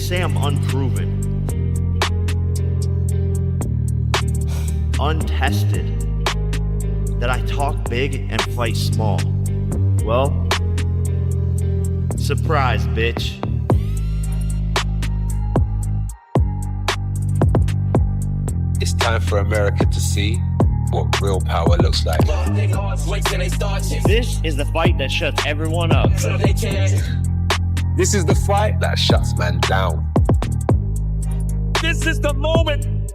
say I'm unproven, untested, that I talk big and fight small. Well, surprise, bitch. It's time for America to see what real power looks like. This is the fight that shuts everyone up. This is the fight that shuts man down. This is the moment.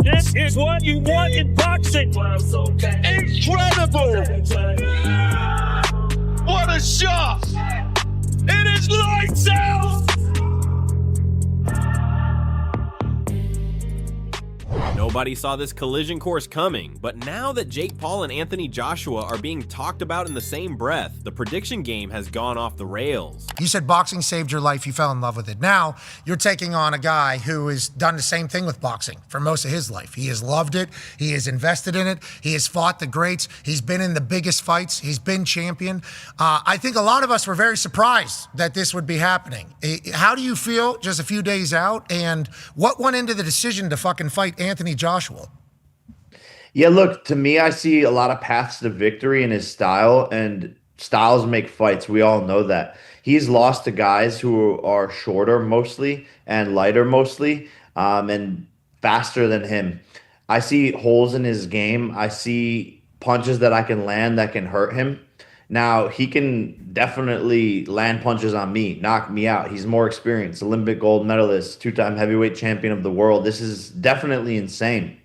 This is what you want in boxing. Incredible. What a shot. It is lights out. Nobody saw this collision course coming, but now that Jake Paul and Anthony Joshua are being talked about in the same breath, the prediction game has gone off the rails. You said boxing saved your life, you fell in love with it. Now, you're taking on a guy who has done the same thing with boxing for most of his life. He has loved it, he has invested in it, he has fought the greats, he's been in the biggest fights, he's been champion. I think a lot of us were very surprised that this would be happening. How do you feel just a few days out, and what went into the decision to fucking fight Anthony Joshua? Yeah, look, to me, I see a lot of paths to victory in his style, and styles make fights. We all know that. He's lost to guys who are shorter mostly and lighter mostly, and faster than him. I see holes in his game. I see punches that I can land that can hurt him. Now, he can definitely land punches on me, knock me out. He's more experienced, Olympic gold medalist, two-time heavyweight champion of the world. This is definitely insane.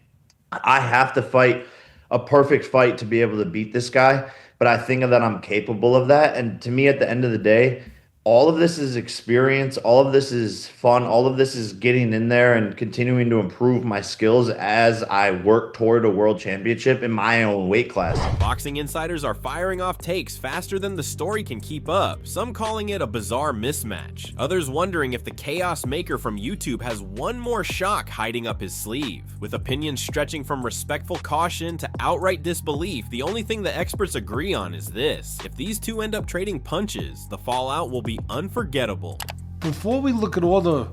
I have to fight a perfect fight to be able to beat this guy, but I think that I'm capable of that. And to me, at the end of the day, all of this is experience. All of this is fun. All of this is getting in there and continuing to improve my skills as I work toward a world championship in my own weight class. Boxing insiders are firing off takes faster than the story can keep up, some calling it a bizarre mismatch, others wondering if the chaos maker from YouTube has one more shock hiding up his sleeve. With opinions stretching from respectful caution to outright disbelief, the only thing the experts agree on is this: if these two end up trading punches, the fallout will be unforgettable. Before we look at all the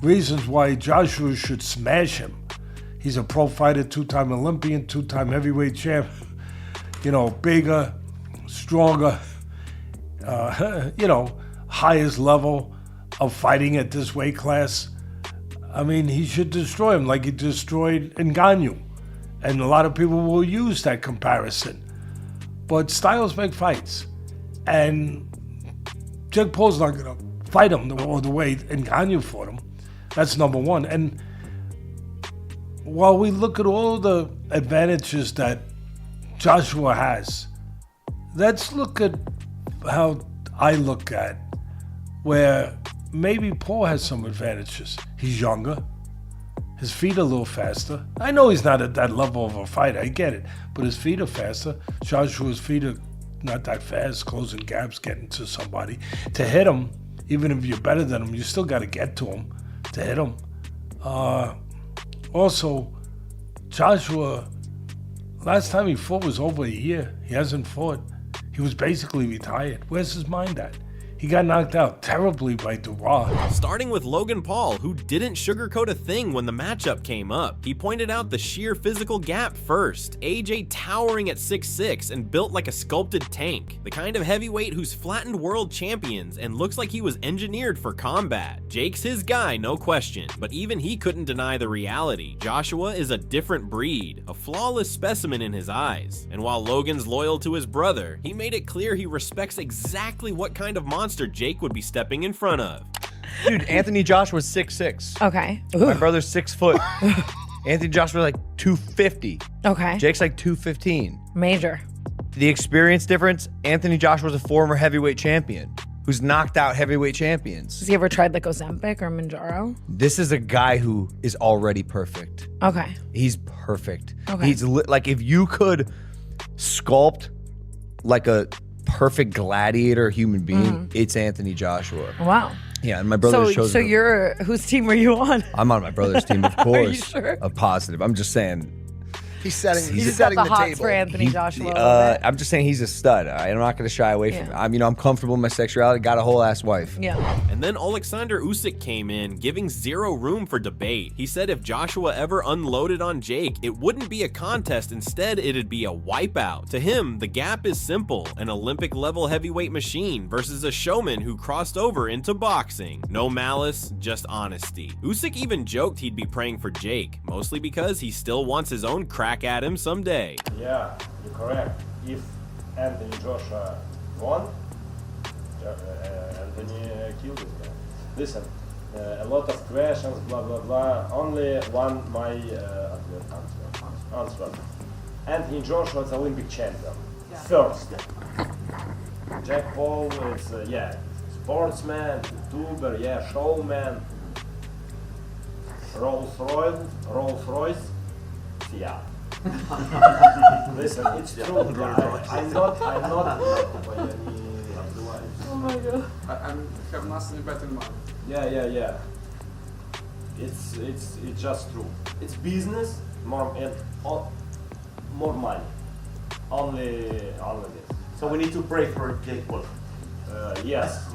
reasons why Joshua should smash him, he's a pro fighter, two-time Olympian, two-time heavyweight champ, bigger, stronger, highest level of fighting at this weight class. I mean, he should destroy him like he destroyed Ngannou. And a lot of people will use that comparison. But styles make fights. And Jake Paul's not going to fight him the way Ngannou fought him. That's number one. And while we look at all the advantages that Joshua has, let's look at how I look at where maybe Paul has some advantages. He's younger. His feet are a little faster. I know he's not at that level of a fighter. I get it. But his feet are faster. Joshua's feet are not that fast, closing gaps, getting to somebody. To hit him, even if you're better than him, you still got to get to him to hit him. Also, Joshua, last time he fought was over a year. He hasn't fought. He was basically retired. Where's his mind at? He got knocked out terribly by Duras. Starting with Logan Paul, who didn't sugarcoat a thing when the matchup came up. He pointed out the sheer physical gap first. AJ towering at 6'6" and built like a sculpted tank. The kind of heavyweight who's flattened world champions and looks like he was engineered for combat. Jake's his guy, no question, but even he couldn't deny the reality. Joshua is a different breed, a flawless specimen in his eyes. And while Logan's loyal to his brother, he made it clear he respects exactly what kind of monster Jake would be stepping in front of. Dude, Anthony Joshua's 6'6". Okay. My brother's 6 foot. Anthony Joshua's like 250. Okay. Jake's like 215. Major. The experience difference, Anthony Joshua's a former heavyweight champion who's knocked out heavyweight champions. Has he ever tried like Ozempic or Manjaro? This is a guy who is already perfect. Okay. He's perfect. Okay. He's like, if you could sculpt like a perfect gladiator human being, it's Anthony Joshua. Wow. Yeah, and my brother shows So you're, whose team were you on? I'm on my brother's team, of course. Are you sure? Of positive. I'm just saying, He's setting. You He's just got setting the the hots table. for Anthony Joshua. A little bit. I'm just saying he's a stud. I'm not going to shy away from it. Yeah. I'm comfortable in my sexuality. Got a whole ass wife. Yeah. And then Alexander Usyk came in, giving zero room for debate. He said if Joshua ever unloaded on Jake, it wouldn't be a contest. Instead, it'd be a wipeout. To him, the gap is simple: an Olympic-level heavyweight machine versus a showman who crossed over into boxing. No malice, just honesty. Usyk even joked he'd be praying for Jake, mostly because he still wants his own crack at him someday. Yeah, you're correct. If Anthony Joshua won, Anthony killed this guy. Listen, a lot of questions, blah blah blah. Only one my answer. Anthony Joshua is Olympic champion. First. Jack Paul is sportsman, YouTuber, showman. Rolls Royce. Yeah. Listen, it's true. I'm not by any otherwise. Oh my god. I have nothing better in mind. Yeah. It's just true. It's business, more money. Only this. So we need to pray for Jake Paul. Yes.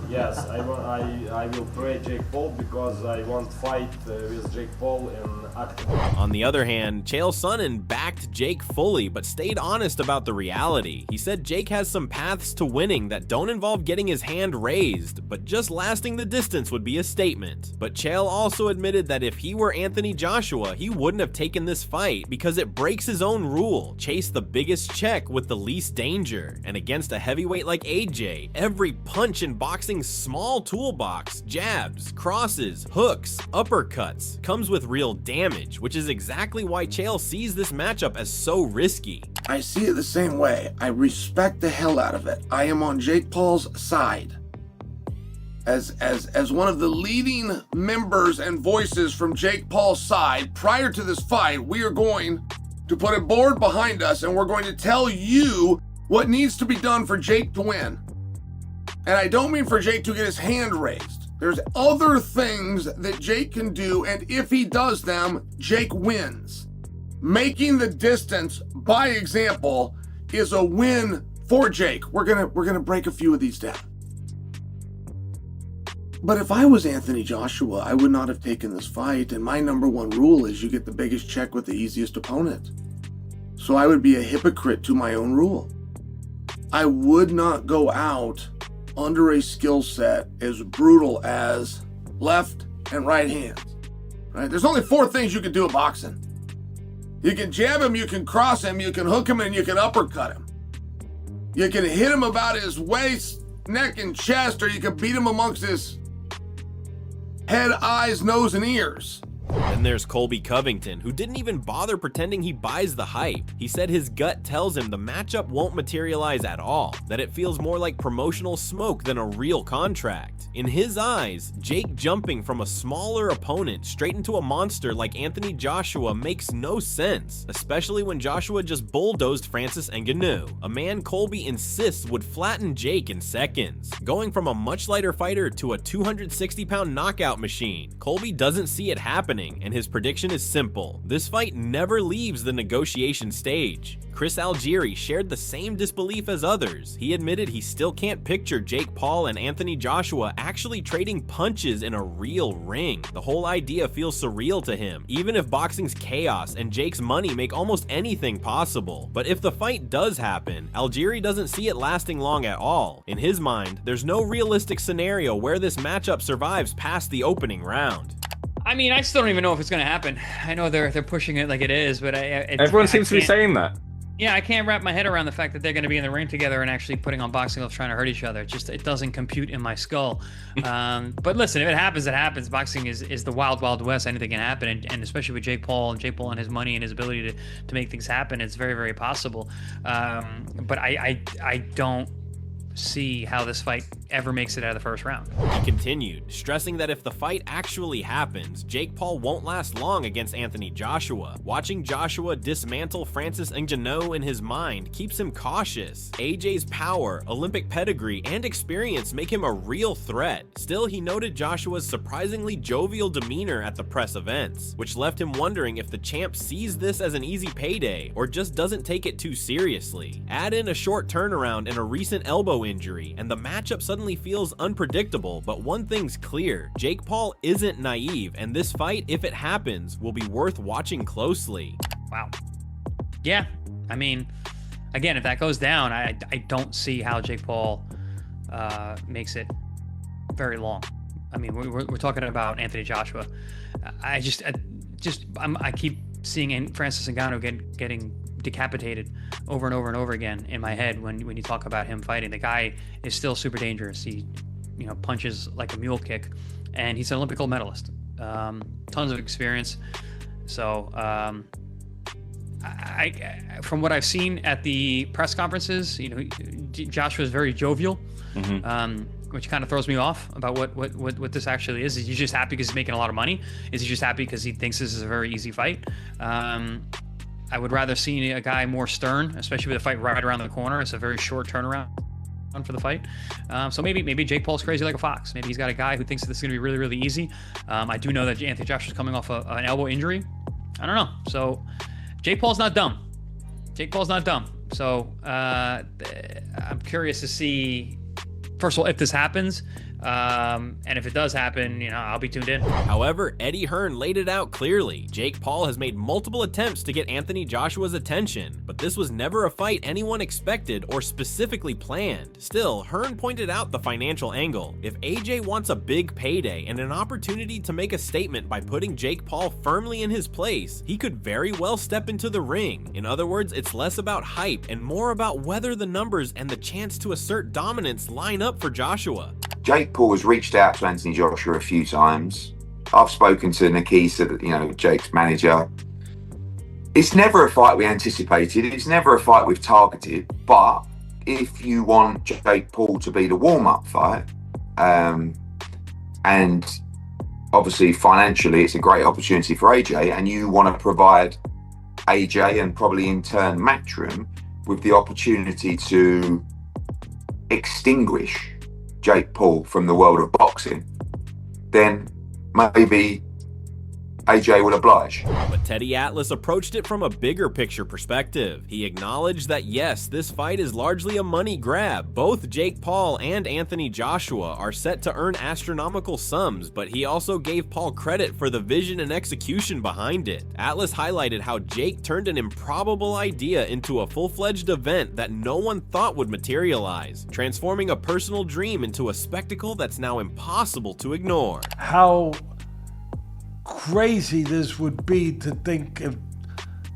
I will pray Jake Paul because I want to fight with Jake Paul in Octagon. On the other hand, Chael Sonnen backed Jake fully, but stayed honest about the reality. He said Jake has some paths to winning that don't involve getting his hand raised, but just lasting the distance would be a statement. But Chael also admitted that if he were Anthony Joshua, he wouldn't have taken this fight because it breaks his own rule: chase the biggest check with the least danger. And against a heavyweight like AJ, every punch in boxing's small toolbox, jabs, crosses, hooks, uppercuts, comes with real damage, which is exactly why Chael sees this matchup as so risky. I see it the same way. I respect the hell out of it. I am on Jake Paul's side. As one of the leading members and voices from Jake Paul's side, prior to this fight, we are going to put a board behind us and we're going to tell you what needs to be done for Jake to win. And I don't mean for Jake to get his hand raised. There's other things that Jake can do, and if he does them, Jake wins. Making the distance, by example, is a win for Jake. We're gonna break a few of these down. But if I was Anthony Joshua, I would not have taken this fight, and my number one rule is you get the biggest check with the easiest opponent. So I would be a hypocrite to my own rule. I would not go out under a skill set as brutal as left and right hands. Right? There's only 4 things you can do in boxing. You can jab him, you can cross him, you can hook him, and you can uppercut him. You can hit him about his waist, neck, and chest, or you can beat him amongst his head, eyes, nose, and ears. Then there's Colby Covington, who didn't even bother pretending he buys the hype. He said his gut tells him the matchup won't materialize at all, that it feels more like promotional smoke than a real contract. In his eyes, Jake jumping from a smaller opponent straight into a monster like Anthony Joshua makes no sense, especially when Joshua just bulldozed Francis Ngannou, a man Colby insists would flatten Jake in seconds. Going from a much lighter fighter to a 260-pound knockout machine, Colby doesn't see it happening, and his prediction is simple: this fight never leaves the negotiation stage. Chris Algieri shared the same disbelief as others. He admitted he still can't picture Jake Paul and Anthony Joshua actually trading punches in a real ring. The whole idea feels surreal to him, even if boxing's chaos and Jake's money make almost anything possible. But if the fight does happen, Algieri doesn't see it lasting long at all. In his mind, there's no realistic scenario where this matchup survives past the opening round. I mean, I still don't even know if it's going to happen. I know they're pushing it like it is, but everyone seems to be saying that. Yeah, I can't wrap my head around the fact that they're going to be in the ring together and actually putting on boxing gloves trying to hurt each other. It doesn't compute in my skull. But listen, if it happens, it happens. Boxing is the wild, wild west. Anything can happen, and especially with Jake Paul and his money and his ability to make things happen, it's very, very possible. But I don't. see how this fight ever makes it out of the first round. He continued, stressing that if the fight actually happens, Jake Paul won't last long against Anthony Joshua. Watching Joshua dismantle Francis Ngannou in his mind keeps him cautious. AJ's power, Olympic pedigree, and experience make him a real threat. Still, he noted Joshua's surprisingly jovial demeanor at the press events, which left him wondering if the champ sees this as an easy payday or just doesn't take it too seriously. Add in a short turnaround and a recent elbow injury, and the matchup suddenly feels unpredictable, but one thing's clear: Jake Paul isn't naive, and this fight, if it happens, will be worth watching closely. Wow. Yeah, I mean, again, if that goes down, I don't see how Jake Paul makes it very long. I mean, we're talking about Anthony Joshua. I keep seeing Francis Ngannou getting decapitated over and over and over again in my head when you talk about him fighting. The guy is still super dangerous. He, punches like a mule kick, and he's an Olympic gold medalist. Tons of experience. So, from what I've seen at the press conferences, Joshua is very jovial, which kind of throws me off about what this actually is. Is he just happy because he's making a lot of money? Is he just happy because he thinks this is a very easy fight? I would rather see a guy more stern, especially with a fight right around the corner. It's a very short turnaround for the fight. So maybe Jake Paul's crazy like a fox. Maybe he's got a guy who thinks that this is going to be really, really easy. I do know that Anthony Joshua's coming off an elbow injury. I don't know. So Jake Paul's not dumb. So I'm curious to see, first of all, if this happens. And if it does happen, I'll be tuned in. However, Eddie Hearn laid it out clearly. Jake Paul has made multiple attempts to get Anthony Joshua's attention, but this was never a fight anyone expected or specifically planned. Still, Hearn pointed out the financial angle. If AJ wants a big payday and an opportunity to make a statement by putting Jake Paul firmly in his place, he could very well step into the ring. In other words, it's less about hype and more about whether the numbers and the chance to assert dominance line up for Joshua. Jake Paul has reached out to Anthony Joshua a few times. I've spoken to Nikisa, Jake's manager. It's never a fight we anticipated. It's never a fight we've targeted. But if you want Jake Paul to be the warm-up fight, and obviously financially it's a great opportunity for AJ, and you want to provide AJ and probably in turn Matchroom with the opportunity to extinguish Jake Paul from the world of boxing, then maybe AJ will oblige. But Teddy Atlas approached it from a bigger picture perspective. He acknowledged that yes, this fight is largely a money grab. Both Jake Paul and Anthony Joshua are set to earn astronomical sums, but he also gave Paul credit for the vision and execution behind it. Atlas highlighted how Jake turned an improbable idea into a full-fledged event that no one thought would materialize, transforming a personal dream into a spectacle that's now impossible to ignore. How crazy this would be to think if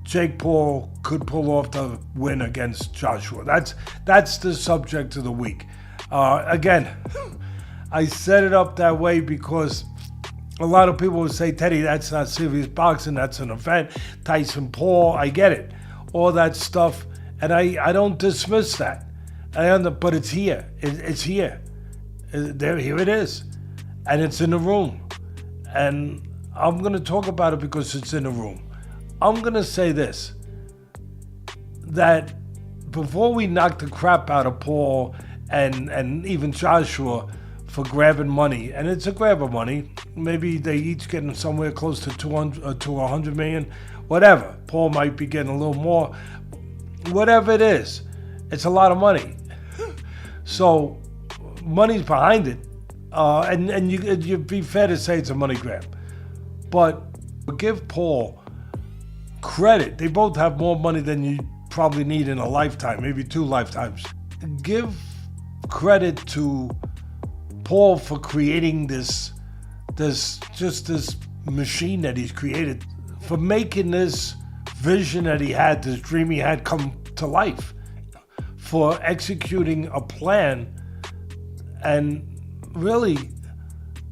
Jake Paul could pull off the win against Joshua. That's the subject of the week. Again, I set it up that way because a lot of people would say, Teddy, that's not serious boxing, that's an event. Tyson Paul, I get it. All that stuff, and I don't dismiss that. But it's here. It's here. Here it is. And it's in the room. And I'm going to talk about it because it's in the room. I'm going to say this, that before we knock the crap out of Paul and even Joshua for grabbing money, and it's a grab of money, maybe they each getting somewhere close to 200 to 100 million, whatever. Paul might be getting a little more. Whatever it is, it's a lot of money. So money's behind it, and you'd be fair to say it's a money grab. But give Paul credit. They both have more money than you probably need in a lifetime, maybe 2 lifetimes. Give credit to Paul for creating this machine that he's created, for making this vision that he had, this dream he had come to life, for executing a plan, and really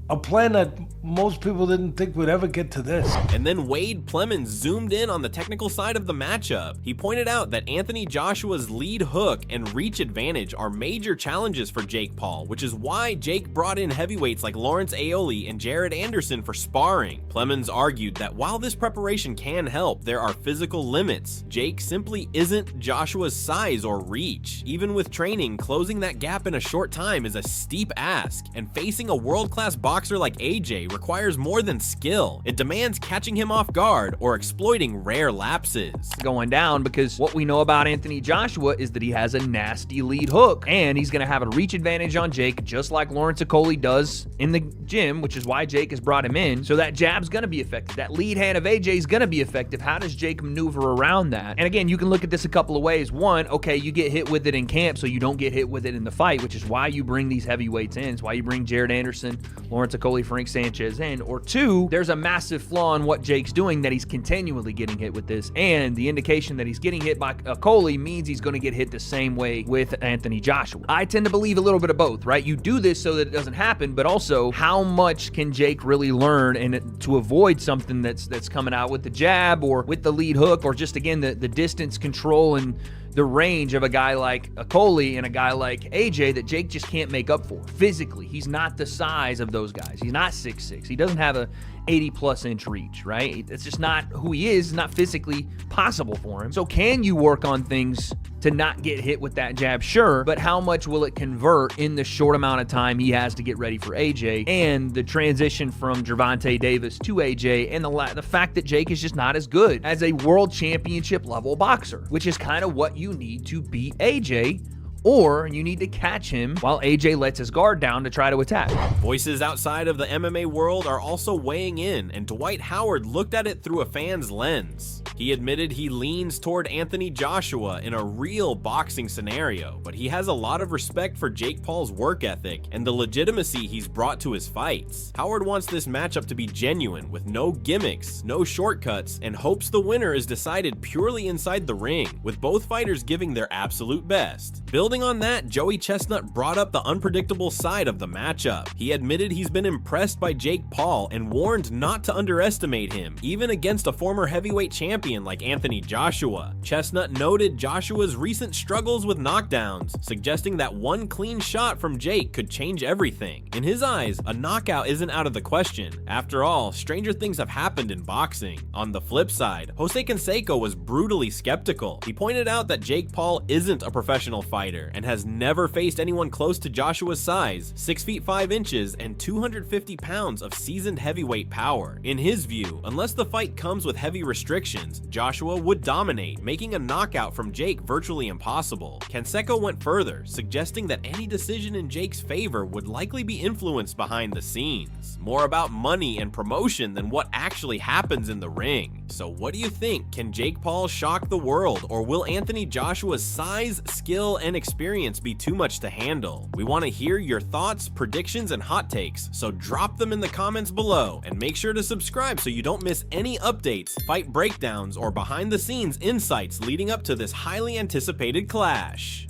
a plan that most people didn't think we'd ever get to this. And then Wade Plemons zoomed in on the technical side of the matchup. He pointed out that Anthony Joshua's lead hook and reach advantage are major challenges for Jake Paul, which is why Jake brought in heavyweights like Lawrence Aoli and Jared Anderson for sparring. Plemons argued that while this preparation can help, there are physical limits. Jake simply isn't Joshua's size or reach. Even with training, closing that gap in a short time is a steep ask, and facing a world-class boxer like AJ requires more than skill. It demands catching him off guard or exploiting rare lapses. Going down because what we know about Anthony Joshua is that he has a nasty lead hook, and he's going to have a reach advantage on Jake just like Lawrence Okoli does in the gym, which is why Jake has brought him in. So that jab's going to be effective. That lead hand of AJ is going to be effective. How does Jake maneuver around that? And again, you can look at this a couple of ways. One, okay, you get hit with it in camp so you don't get hit with it in the fight, which is why you bring these heavyweights in. It's why you bring Jared Anderson, Lawrence Okoli, Frank Sanchez in. Or two, there's a massive flaw in what Jake's doing, that he's continually getting hit with this, and the indication that he's getting hit by Okoli means he's going to get hit the same way with Anthony Joshua. I tend to believe a little bit of both, right? You do this so that it doesn't happen, but also how much can Jake really learn and to avoid something that's coming out with the jab or with the lead hook, or just again the distance control and the range of a guy like Okoli and a guy like AJ that Jake just can't make up for. Physically, he's not the size of those guys. He's not 6'6". He doesn't have a 80-plus inch reach, right? It's just not who he is. It's not physically possible for him. So can you work on things to not get hit with that jab? Sure, but how much will it convert in the short amount of time he has to get ready for AJ, and the transition from Gervonta Davis to AJ, and the fact that Jake is just not as good as a world championship level boxer, which is kind of what you need to beat AJ, or you need to catch him while AJ lets his guard down to try to attack. Voices outside of the MMA world are also weighing in, and Dwight Howard looked at it through a fan's lens. He admitted he leans toward Anthony Joshua in a real boxing scenario, but he has a lot of respect for Jake Paul's work ethic and the legitimacy he's brought to his fights. Howard wants this matchup to be genuine, with no gimmicks, no shortcuts, and hopes the winner is decided purely inside the ring, with both fighters giving their absolute best. Building on that, Joey Chestnut brought up the unpredictable side of the matchup. He admitted he's been impressed by Jake Paul and warned not to underestimate him, even against a former heavyweight champion like Anthony Joshua. Chestnut noted Joshua's recent struggles with knockdowns, suggesting that one clean shot from Jake could change everything. In his eyes, a knockout isn't out of the question. After all, stranger things have happened in boxing. On the flip side, Jose Canseco was brutally skeptical. He pointed out that Jake Paul isn't a professional fighter and has never faced anyone close to Joshua's size, 6 feet 5 inches and 250 pounds of seasoned heavyweight power. In his view, unless the fight comes with heavy restrictions, Joshua would dominate, making a knockout from Jake virtually impossible. Canseco went further, suggesting that any decision in Jake's favor would likely be influenced behind the scenes, more about money and promotion than what actually happens in the ring. So what do you think? Can Jake Paul shock the world, or will Anthony Joshua's size, skill, and experience be too much to handle? We want to hear your thoughts, predictions, and hot takes, so drop them in the comments below, and make sure to subscribe so you don't miss any updates, fight breakdowns, or behind the scenes insights leading up to this highly anticipated clash.